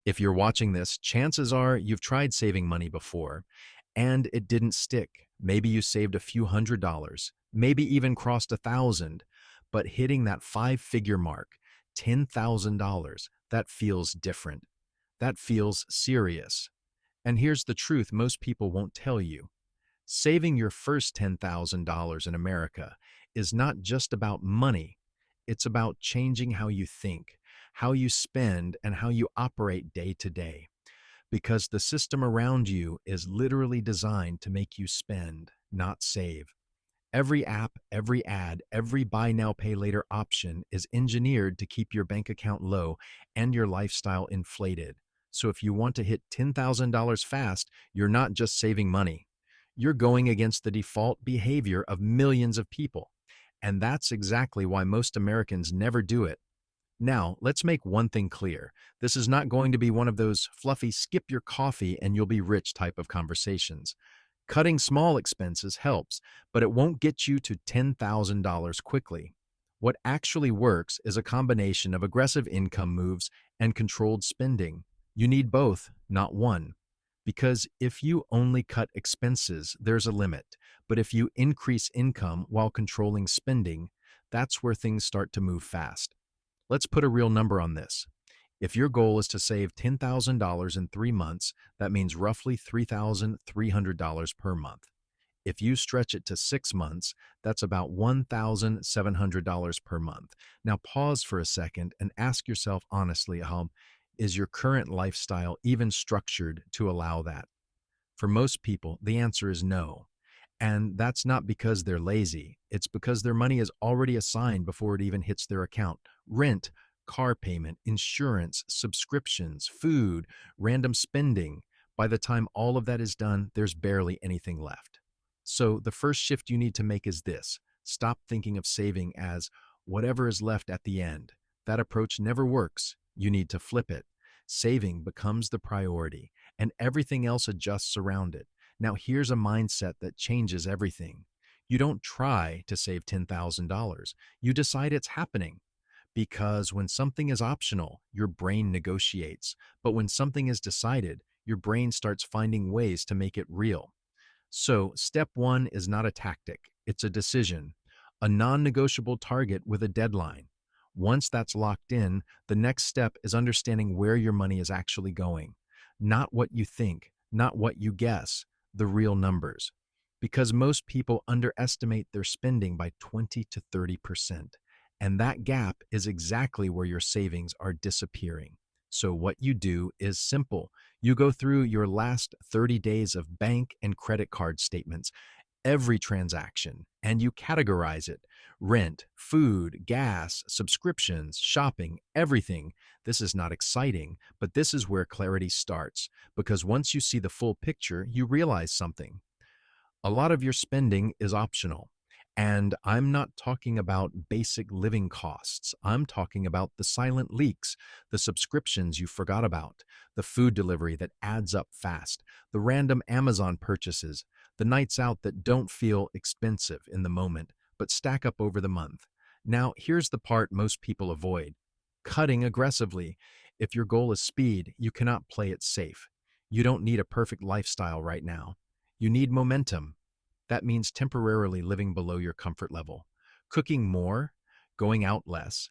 If you're watching this, chances are you've tried saving money before and it didn't stick. Maybe you saved a few $100s, maybe even crossed 1,000, but hitting that five-figure mark, $10,000, that feels different. That feels serious. And here's the truth most people won't tell you. Saving your first $10,000 in America is not just about money, it's about changing how you think, how you spend, and how you operate day to day. Because the system around you is literally designed to make you spend, not save. Every app, every ad, every buy now, pay later option is engineered to keep your bank account low and your lifestyle inflated. So if you want to hit $10,000 fast, you're not just saving money. You're going against the default behavior of millions of people. And that's exactly why most Americans never do it. Now, let's make one thing clear. This is not going to be one of those fluffy skip your coffee and you'll be rich type of conversations. Cutting small expenses helps, but it won't get you to $10,000 quickly. What actually works is a combination of aggressive income moves and controlled spending. You need both, not one. Because if you only cut expenses, there's a limit. But if you increase income while controlling spending, that's where things start to move fast. Let's put a real number on this. If your goal is to save $10,000 in 3 months, that means roughly $3,300 per month. If you stretch it to 6 months, that's about $1,700 per month. Now pause for a second and ask yourself honestly, is your current lifestyle even structured to allow that? For most people, the answer is no. And that's not because they're lazy. It's because their money is already assigned before it even hits their account. Rent, car payment, insurance, subscriptions, food, random spending. By the time all of that is done, there's barely anything left. So the first shift you need to make is this. Stop thinking of saving as whatever is left at the end. That approach never works. You need to flip it. Saving becomes the priority, and everything else adjusts around it. Now, here's a mindset that changes everything. You don't try to save $10,000. You decide it's happening. Because when something is optional, your brain negotiates. But when something is decided, your brain starts finding ways to make it real. So, step one is not a tactic, it's a decision, a non negotiable target with a deadline. Once that's locked in, the next step is understanding where your money is actually going. Not what you think, not what you guess, the real numbers. Because most people underestimate their spending by 20 to 30%. And that gap is exactly where your savings are disappearing. So, what you do is simple. You go through your last 30 days of bank and credit card statements, every transaction, and you categorize it: rent, food, gas, subscriptions, shopping, everything. This is not exciting, but this is where clarity starts. Because once you see the full picture, you realize something. A lot of your spending is optional. And I'm not talking about basic living costs. I'm talking about the silent leaks, the subscriptions you forgot about, the food delivery that adds up fast, the random Amazon purchases, the nights out that don't feel expensive in the moment, but stack up over the month. Now, here's the part most people avoid: cutting aggressively. If your goal is speed, you cannot play it safe. You don't need a perfect lifestyle right now. You need momentum. That means temporarily living below your comfort level, cooking more, going out less,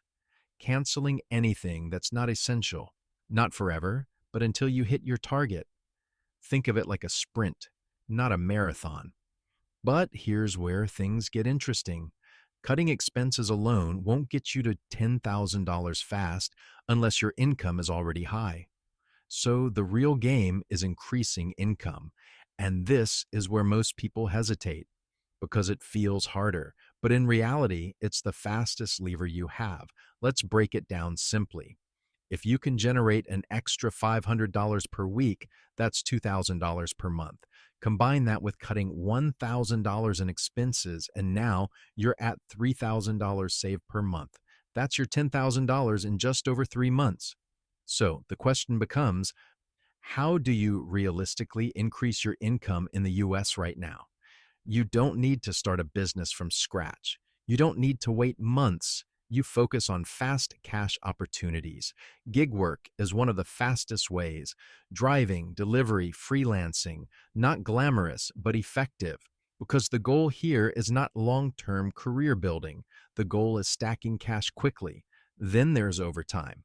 canceling anything that's not essential, not forever, but until you hit your target. Think of it like a sprint, not a marathon. But here's where things get interesting. Cutting expenses alone won't get you to $10,000 fast unless your income is already high. So the real game is increasing income. And this is where most people hesitate because it feels harder. But in reality, it's the fastest lever you have. Let's break it down simply. If you can generate an extra $500 per week, that's $2,000 per month. Combine that with cutting $1,000 in expenses, and now you're at $3,000 saved per month. That's your $10,000 in just over 3 months. So the question becomes, how do you realistically increase your income in the US right now? You don't need to start a business from scratch. You don't need to wait months. You focus on fast cash opportunities. Gig work is one of the fastest ways. Driving, delivery, freelancing, not glamorous, but effective. Because the goal here is not long-term career building. The goal is stacking cash quickly. Then there's overtime.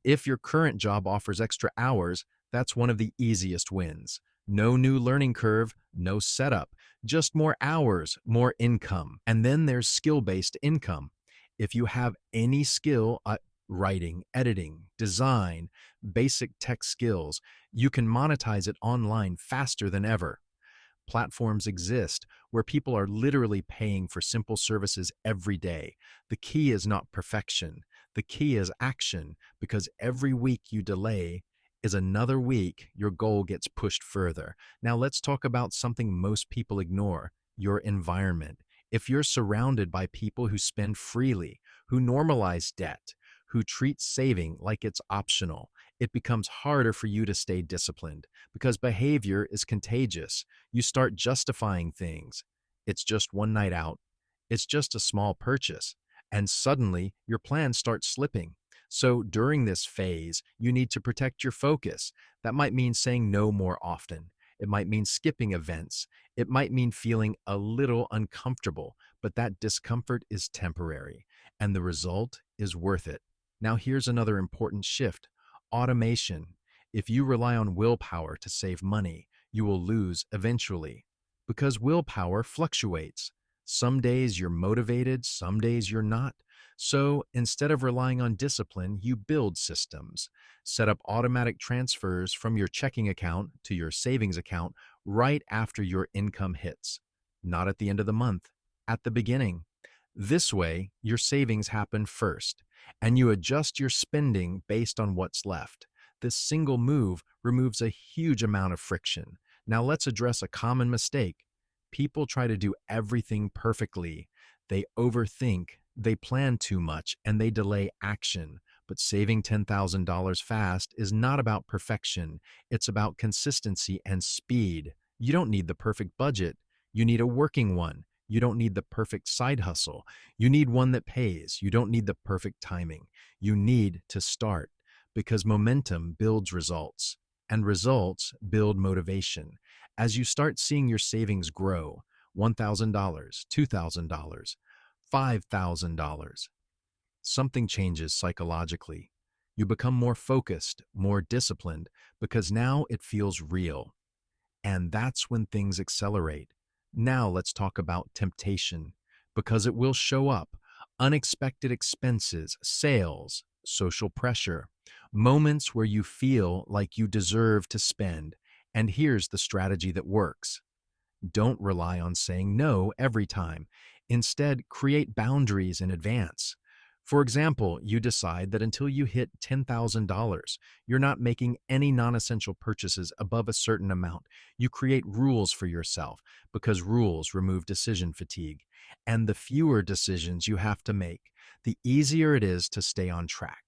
If your current job offers extra hours, that's one of the easiest wins. No new learning curve, no setup, just more hours, more income. And then there's skill-based income. If you have any skill, writing, editing, design, basic tech skills, you can monetize it online faster than ever. Platforms exist where people are literally paying for simple services every day. The key is not perfection. The key is action, because every week you delay is another week your goal gets pushed further. Now let's talk about something most people ignore: your environment. If you're surrounded by people who spend freely, who normalize debt, who treat saving like it's optional, it becomes harder for you to stay disciplined, because behavior is contagious. You start justifying things. It's just one night out. It's just a small purchase. And suddenly your plans start slipping. So during this phase, you need to protect your focus. That might mean saying no more often. It might mean skipping events. It might mean feeling a little uncomfortable, but that discomfort is temporary, and the result is worth it. Now here's another important shift: automation. If you rely on willpower to save money, you will lose eventually, because willpower fluctuates. Some days you're motivated, some days you're not. So instead of relying on discipline, you build systems. Set up automatic transfers from your checking account to your savings account right after your income hits. Not at the end of the month, at the beginning. This way, your savings happen first, and you adjust your spending based on what's left. This single move removes a huge amount of friction. Now let's address a common mistake. People try to do everything perfectly. They overthink, they plan too much, and they delay action. But saving $10,000 fast is not about perfection. It's about consistency and speed. You don't need the perfect budget. You need a working one. You don't need the perfect side hustle. You need one that pays. You don't need the perfect timing. You need to start, because momentum builds results, and results build motivation. As you start seeing your savings grow, $1,000, $2,000, $5,000, something changes psychologically. You become more focused, more disciplined, because now it feels real. And that's when things accelerate. Now let's talk about temptation, because it will show up. Unexpected expenses, sales, social pressure, moments where you feel like you deserve to spend. And here's the strategy that works: don't rely on saying no every time. Instead, create boundaries in advance. For example, you decide that until you hit $10,000, you're not making any non-essential purchases above a certain amount. You create rules for yourself, because rules remove decision fatigue. And the fewer decisions you have to make, the easier it is to stay on track.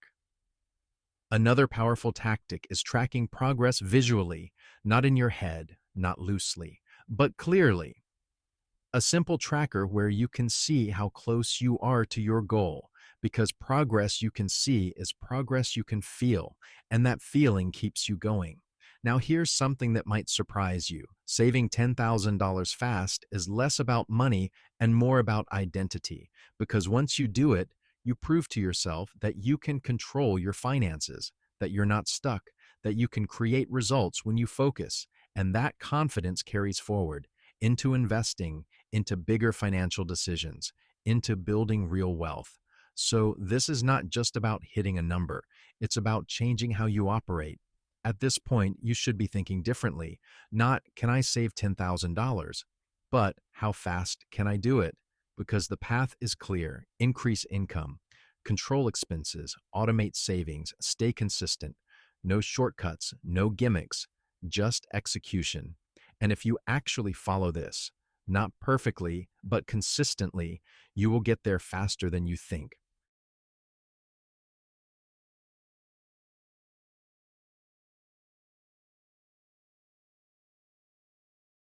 Another powerful tactic is tracking progress visually, not in your head, not loosely, but clearly. A simple tracker where you can see how close you are to your goal, because progress you can see is progress you can feel, and that feeling keeps you going. Now here's something that might surprise you. Saving $10,000 fast is less about money and more about identity, because once you do it, you prove to yourself that you can control your finances, that you're not stuck, that you can create results when you focus, and that confidence carries forward into investing, into bigger financial decisions, into building real wealth. So this is not just about hitting a number, it's about changing how you operate. At this point, you should be thinking differently. Not, can I save $10,000? But, how fast can I do it? Because the path is clear: increase income, control expenses, automate savings, stay consistent. No shortcuts, no gimmicks, just execution. And if you actually follow this, not perfectly, but consistently, you will get there faster than you think.